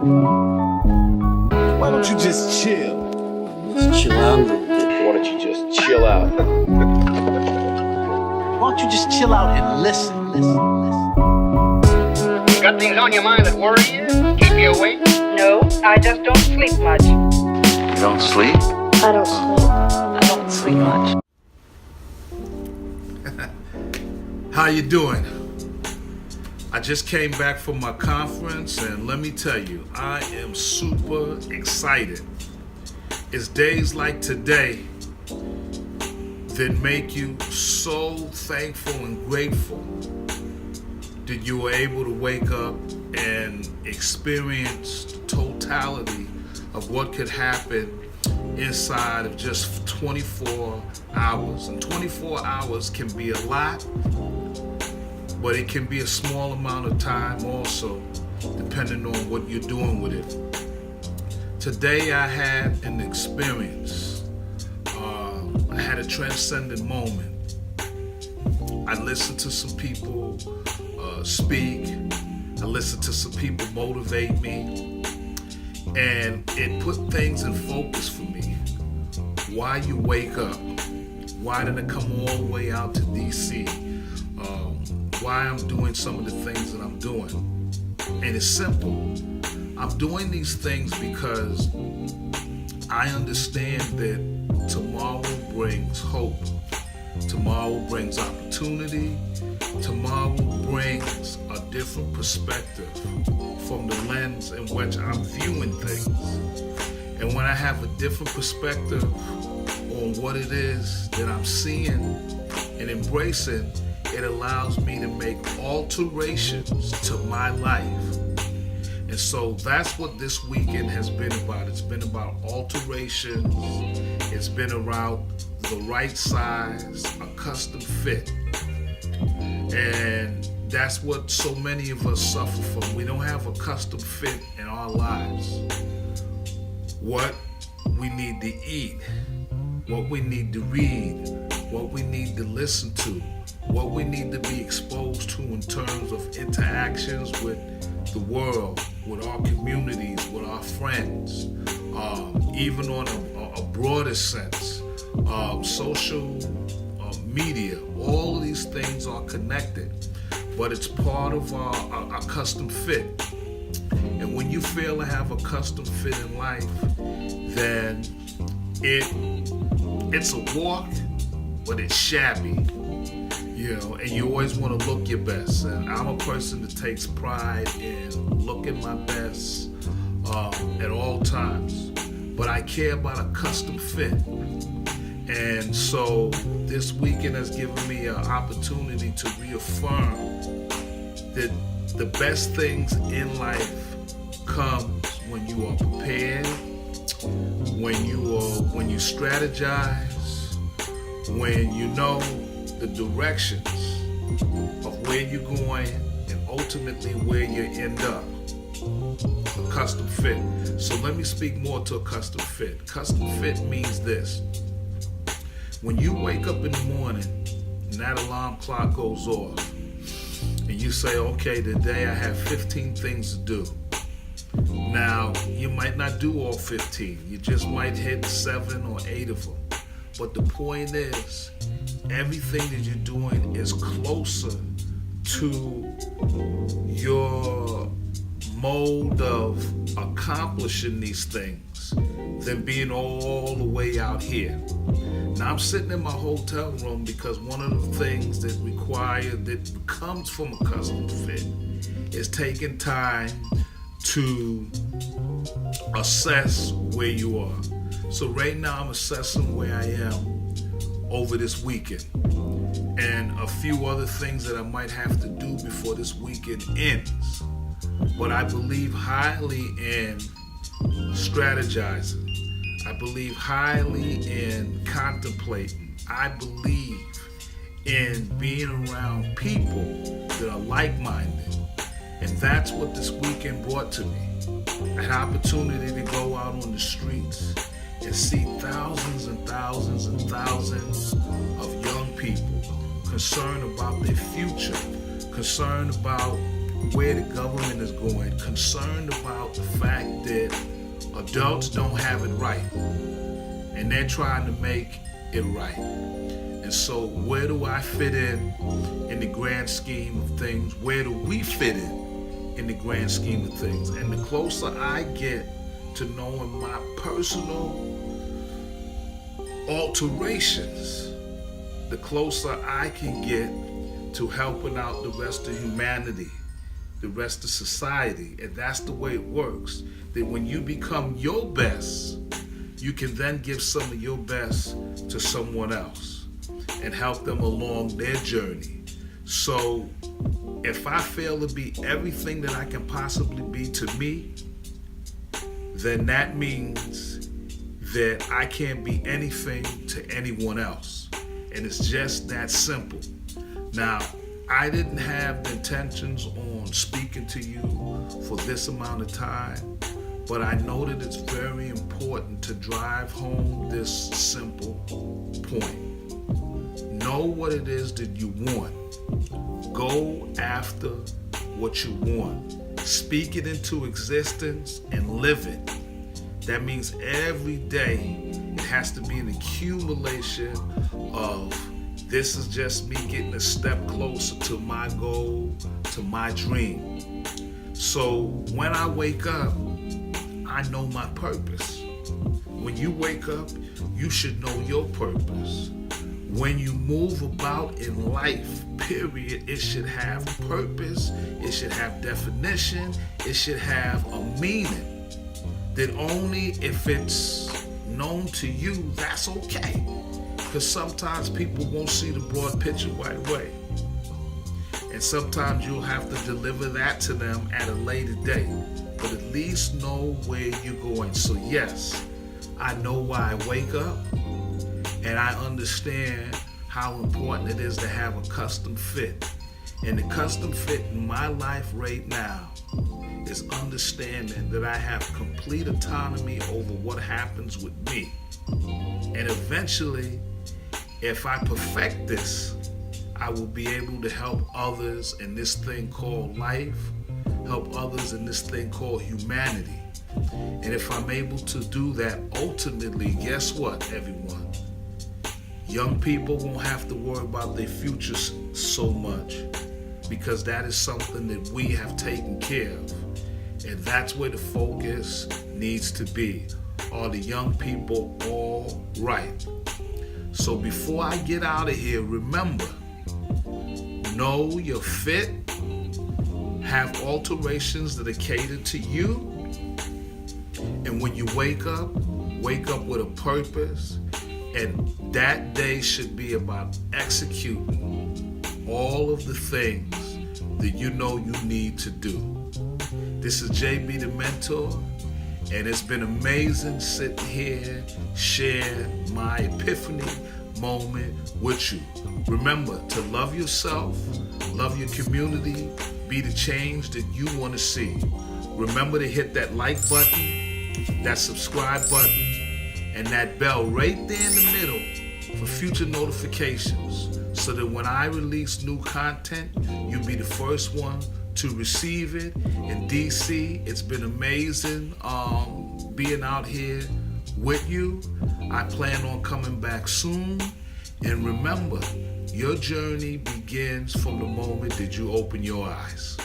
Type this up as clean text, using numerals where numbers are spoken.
Why don't you just chill? Just chill out a little bit. Why don't you just chill out? Why don't you just chill out and listen? Got things on your mind that worry you? Keep you awake? No, I just don't sleep much. You don't sleep? I don't sleep. I don't sleep much. How you doing? I just came back from my conference, and let me tell you, I am super excited. It's days like today that make you so thankful and grateful that you were able to wake up and experience the totality of what could happen inside of just 24 hours. And 24 hours can be a lot, but it can be a small amount of time also, depending on what you're doing with it. Today I had an experience. I had a transcendent moment. I listened to some people speak. I listened to some people motivate me. And it put things in focus for me. Why you wake up? Why did I come all the way out to DC? Why I'm doing some of the things that I'm doing. And it's simple. I'm doing these things because I understand that tomorrow brings hope. Tomorrow brings opportunity. Tomorrow brings a different perspective from the lens in which I'm viewing things. And when I have a different perspective on what it is that I'm seeing and embracing, it allows me to make alterations to my life. And so that's what this weekend has been about. It's been about alterations. It's been around the right size, a custom fit. And that's what so many of us suffer from. We don't have a custom fit in our lives. What we need to eat, what we need to read, what we need to listen to, what we need to be exposed to in terms of interactions with the world, with our communities, with our friends, even on a broader sense, social media, all of these things are connected, but it's part of our custom fit. And when you fail to have a custom fit in life, then it's a walk, but it's shabby. And you always want to look your best. And I'm a person that takes pride in looking my best at all times. But I care about a custom fit. And so this weekend has given me an opportunity to reaffirm that the best things in life comes when you are prepared, when you strategize, when you know the directions of where you're going and ultimately where you end up. A custom fit. So let me speak more to a custom fit. Custom fit means this. When you wake up in the morning and that alarm clock goes off and you say, okay, today I have 15 things to do. Now, you might not do all 15. You just might hit 7 or 8 of them. But the point is, everything that you're doing is closer to your mode of accomplishing these things than being all the way out here. Now I'm sitting in my hotel room because one of the things that comes from a custom fit is taking time to assess where you are. So right now I'm assessing where I am over this weekend and a few other things that I might have to do before this weekend ends. But I believe highly in strategizing. I believe highly in contemplating. I believe in being around people that are like-minded. And that's what this weekend brought to me. An opportunity to go out on the streets and see thousands and thousands and thousands of young people concerned about their future, concerned about where the government is going, concerned about the fact that adults don't have it right, and they're trying to make it right. And so where do I fit in the grand scheme of things? Where do we fit in the grand scheme of things? And the closer I get to knowing my personal alterations, the closer I can get to helping out the rest of humanity, the rest of society. And that's the way it works. That when you become your best, you can then give some of your best to someone else and help them along their journey. So if I fail to be everything that I can possibly be to me, then that means that I can't be anything to anyone else. And it's just that simple. Now, I didn't have the intentions on speaking to you for this amount of time, but I know that it's very important to drive home this simple point. Know what it is that you want. Go after what you want. Speak it into existence and live it. That means every day it has to be an accumulation of, this is just me getting a step closer to my goal, to my dream. So when I wake up, I know my purpose. When you wake up, you should know your purpose. When you move about in life, period, it should have purpose, it should have definition, it should have a meaning. That only if it's known to you, that's okay. Because sometimes people won't see the broad picture right away. And sometimes you'll have to deliver that to them at a later date. But at least know where you're going. So yes, I know why I wake up, and I understand how important it is to have a custom fit. And the custom fit in my life right now is understanding that I have complete autonomy over what happens with me. And eventually, if I perfect this, I will be able to help others in this thing called life, help others in this thing called humanity. And if I'm able to do that, ultimately, guess what, everyone? Young people won't have to worry about their futures so much, because that is something that we have taken care of. And that's where the focus needs to be. Are the young people all right? So before I get out of here, remember, know you're fit, have alterations that are catered to you, and when you wake up with a purpose, and that day should be about executing all of the things that you know you need to do. This is JB the Mentor, and it's been amazing sitting here, sharing my epiphany moment with you. Remember to love yourself, love your community, be the change that you want to see. Remember to hit that like button, that subscribe button, and that bell right there in the middle for future notifications, so that when I release new content, you'll be the first one to receive it. In DC, it's been amazing being out here with you. I plan on coming back soon. And remember, your journey begins from the moment that you open your eyes.